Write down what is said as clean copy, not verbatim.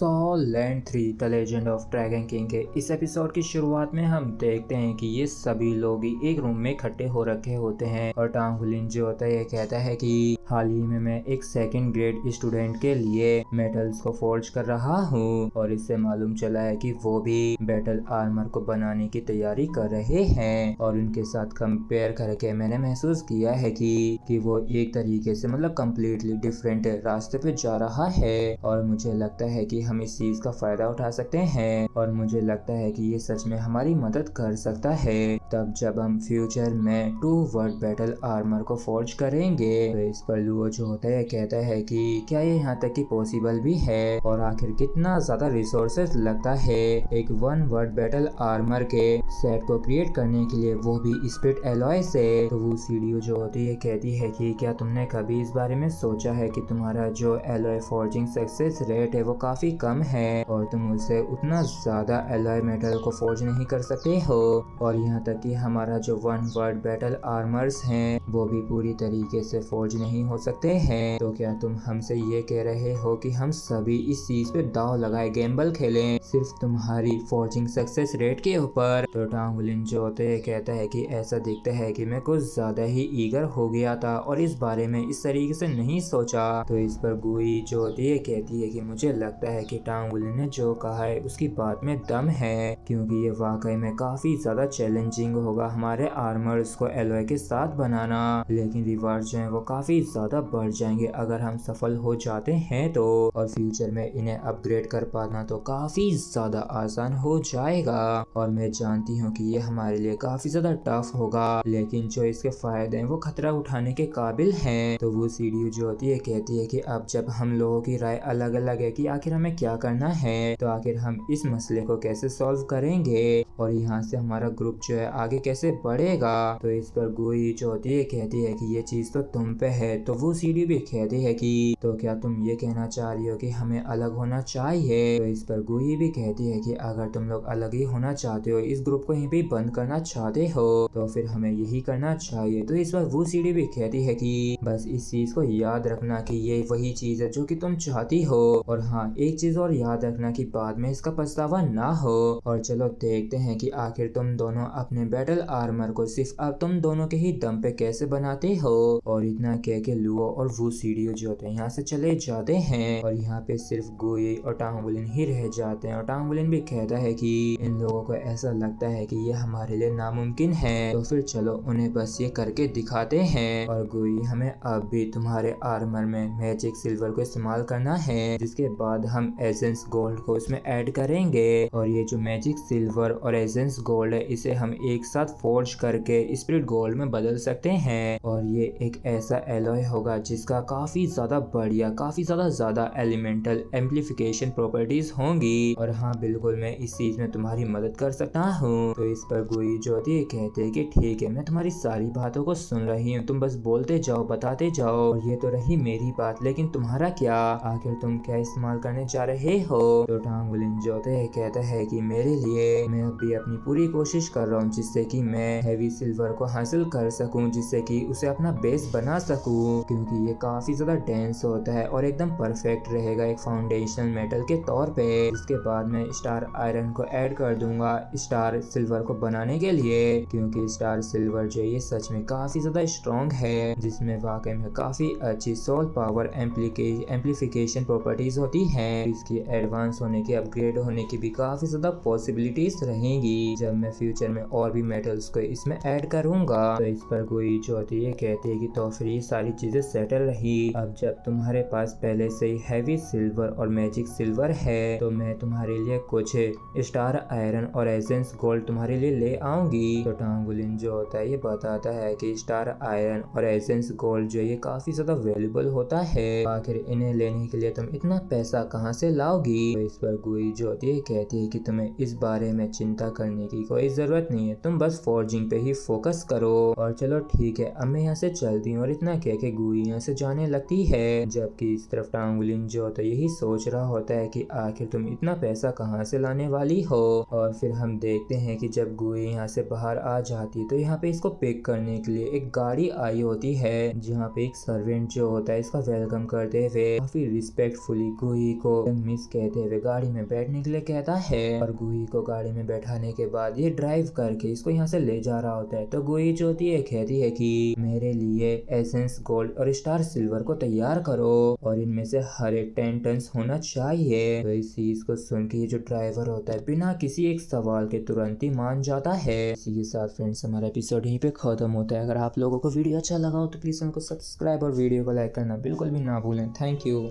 Land 3 the legend of dragon king के इस episode की शुरुआत में हम देखते हैं कि ये सभी लोग ही एक रूम में इकट्ठे हो रखे होते हैं और टांग हुलिन जो होता है ये कहता है कि हाल ही में मैं एक सेकंड ग्रेड स्टूडेंट के लिए मेटल्स को फोर्ज कर रहा हूँ और इससे मालूम चला है कि वो भी बैटल आर्मर को बनाने की तैयारी कर रहे हैं और उनके साथ कंपेयर करके मैंने महसूस किया है कि वो एक तरीके से मतलब कम्प्लीटली डिफरेंट रास्ते पे जा रहा है और मुझे लगता है कि हम इस चीज का फायदा उठा सकते हैं और मुझे लगता है कि ये सच में हमारी मदद कर सकता है तब जब हम फ्यूचर में 2 वर्ड बैटल आर्मर को फोर्ज करेंगे। तो इस पर लुओ जो होता है कहता है कि क्या ये यहाँ तक कि पॉसिबल भी है और आखिर कितना ज्यादा रिसोर्सेस लगता है एक 1 वर्ड बैटल आर्मर के सेट को क्रिएट करने के लिए, वो भी स्पिरिट एलॉय से। तो वो सीडीओ जो होती है कहती है कि क्या तुमने कभी इस बारे में सोचा है कि तुम्हारा जो एलॉय फोर्जिंग सक्सेस रेट है वो काफी कम है और तुम उससे उतना ज्यादा एलॉय मेटल को फोर्ज नहीं कर सकते हो और यहाँ तक कि हमारा जो 1 वर्ड बैटल आर्मर्स हैं वो भी पूरी तरीके से फोर्ज नहीं हो सकते हैं। तो क्या तुम हमसे ये कह रहे हो कि हम सभी इस चीज पे दाव लगाए गैम्बल खेलें सिर्फ तुम्हारी फोर्जिंग सक्सेस रेट के ऊपर? तो टांग हुलिन जो होते है कहता है कि ऐसा दिखता है कि मैं कुछ ज्यादा ही ईगर हो गया था और इस बारे में इस तरीके से नहीं सोचा। तो इस पर गुई जो होती है कहती है कि मुझे लगता है कि टांग हुलिन ने जो कहा है उसकी बात में दम है क्योंकि ये वाकई में काफी ज्यादा चैलेंजिंग होगा हमारे आर्मर्स को एलॉय के साथ बनाना, लेकिन रिवार्ड जो है वो काफी ज्यादा बढ़ जाएंगे अगर हम सफल हो जाते हैं तो और फ्यूचर में इन्हें अपग्रेड कर पाना तो काफी ज्यादा आसान हो जाएगा और मैं जानती हूँ कि ये हमारे लिए काफी ज्यादा टफ होगा लेकिन जो इसके फायदे हैं वो खतरा उठाने के काबिल हैं। तो वो सीडीओ जो होती है कहती है कि अब जब हम लोगों की राय अलग अलग है कि आखिर हमें क्या करना है तो आखिर हम इस मसले को कैसे सॉल्व करेंगे और यहाँ से हमारा ग्रुप जो है आगे कैसे बढ़ेगा। तो इस पर गुई जो होती है कहती है कि ये चीज तो तुम पे है। तो वो सीडी भी कहती है कि तो क्या तुम ये कहना चाह रही हो कि हमें अलग होना चाहिए? तो इस पर गुई भी कहती है कि अगर तुम लोग अलग ही होना चाहते हो, इस ग्रुप को यहीं पे बंद करना चाहते हो तो फिर हमें यही करना चाहिए। तो इस पर वो सीडी भी कहती है कि बस इस चीज को याद रखना कि ये वही चीज है जो कि तुम चाहती हो और हाँ एक चीज और याद रखना कि बाद में इसका पछतावा ना हो। और चलो देखते हैं कि आखिर तुम दोनों अपने बैटल आर्मर को सिर्फ अब तुम दोनों के ही दम पे कैसे बनाते हो। और इतना कह के लुओ और वो सीडीओ जो होते हैं यहाँ से चले जाते हैं और यहाँ पे सिर्फ गुई और टांग हुलिन ही रह जाते हैं और टांग हुलिन भी कहता है कि इन लोगों को ऐसा लगता है कि ये हमारे लिए नामुमकिन है तो फिर चलो उन्हें बस ये करके दिखाते हैं। और गुई हमें अब भी तुम्हारे आर्मर में मैजिक सिल्वर को इस्तेमाल करना है जिसके बाद हम एसेंस गोल्ड को उसमें ऐड करेंगे और ये जो मैजिक सिल्वर और एसेंस गोल्ड है इसे हम एक साथ फोर्ज करके स्पिरिट गोल्ड में बदल सकते हैं और ये एक ऐसा एलॉय होगा जिसका काफी ज्यादा बढ़िया काफी ज्यादा एलिमेंटल एम्प्लीफिकेशन प्रॉपर्टीज होंगी और हाँ बिल्कुल मैं इस चीज में तुम्हारी मदद कर सकता हूँ। तो इस पर गुई जो होती है कहते हैं कि ठीक है मैं तुम्हारी सारी बातों को सुन रही हूँ, तुम बस बोलते जाओ बताते जाओ। और ये तो रही मेरी बात, लेकिन तुम्हारा क्या? आखिर तुम क्या इस्तेमाल करने जा रहे हो? तो टांग हुलिन जो होते है कहता है कि मेरे लिए मैं अभी अपनी पूरी कोशिश कर रहा हूँ जिससे कि मैं हैवी सिल्वर को हासिल कर सकूं जिससे कि उसे अपना बेस बना सकूं क्योंकि ये काफी ज्यादा डेंस होता है और एकदम परफेक्ट रहेगा एक फाउंडेशनल मेटल के तौर पे। इसके बाद मैं स्टार आयरन को ऐड कर दूंगा स्टार सिल्वर को बनाने के लिए क्योंकि स्टार सिल्वर जो ये सच में काफी ज्यादा स्ट्रॉन्ग है जिसमें वाकई में काफी अच्छी सोल पावर एम्प्लीफिकेशन प्रॉपर्टीज होती है। इसकी एडवांस होने की अपग्रेड होने की भी काफी ज्यादा पॉसिबिलिटीज रहेंगी जब मैं फ्यूचर में और भी मेटल्स को इसमें ऐड करूंगा। तो इस पर कोई जो होती है कहती है कि तो फिर ये सारी चीजें सेटल रही। अब जब तुम्हारे पास पहले से ही हैवी सिल्वर और मैजिक सिल्वर है तो मैं तुम्हारे लिए कुछ स्टार आयरन और एसेंस गोल्ड तुम्हारे लिए ले आऊंगी। तो टांग हुलिन जो होता है ये बताता है कि स्टार आयरन और एसेंस गोल्ड जो ये काफी ज्यादा वैल्यूबल होता है, आखिर इन्हें लेने के लिए तुम इतना पैसा कहाँ से लाओगी? तो इस पर गुई जो होती है कहती है कि तुम्हें इस बारे में चिंता चिंता करने की कोई जरूरत नहीं है, तुम बस फॉर्जिंग पे ही फोकस करो। और चलो ठीक है, अब मैं यहाँ से चलती हूँ। और इतना कह के गुई यहाँ से जाने लगती है, जबकि इस तरफ टांगुलिन जो होता है यही सोच रहा होता है कि आखिर तुम इतना पैसा कहाँ से लाने वाली हो। और फिर हम देखते हैं कि जब गुई यहाँ से बाहर आ जाती है तो यहाँ पे इसको पिक करने के लिए एक गाड़ी आई होती है, जहाँ पे एक सर्वेंट जो होता है इसका वेलकम करते हुए काफी रिस्पेक्टफुली गुई को मिस कहते हुए गाड़ी में बैठने के लिए कहता है। और गुई को गाड़ी में बैठाने के बाद ये ड्राइव करके इसको यहाँ से ले जा रहा होता है। तो गुई जो होती है कहती है कि मेरे लिए एसेंस गोल्ड और स्टार सिल्वर को तैयार करो और इनमें से हर एक 10 टन होना चाहिए। तो इस चीज को सुन के ये जो ड्राइवर होता है बिना किसी एक सवाल के तुरंत ही मान जाता है। इसी के साथ फ्रेंड्स हमारा एपिसोड यहीं पे खत्म होता है। अगर आप लोगों को वीडियो अच्छा लगा हो तो प्लीज उनको सब्सक्राइब और वीडियो को लाइक करना बिल्कुल भी ना भूलें। Thank you.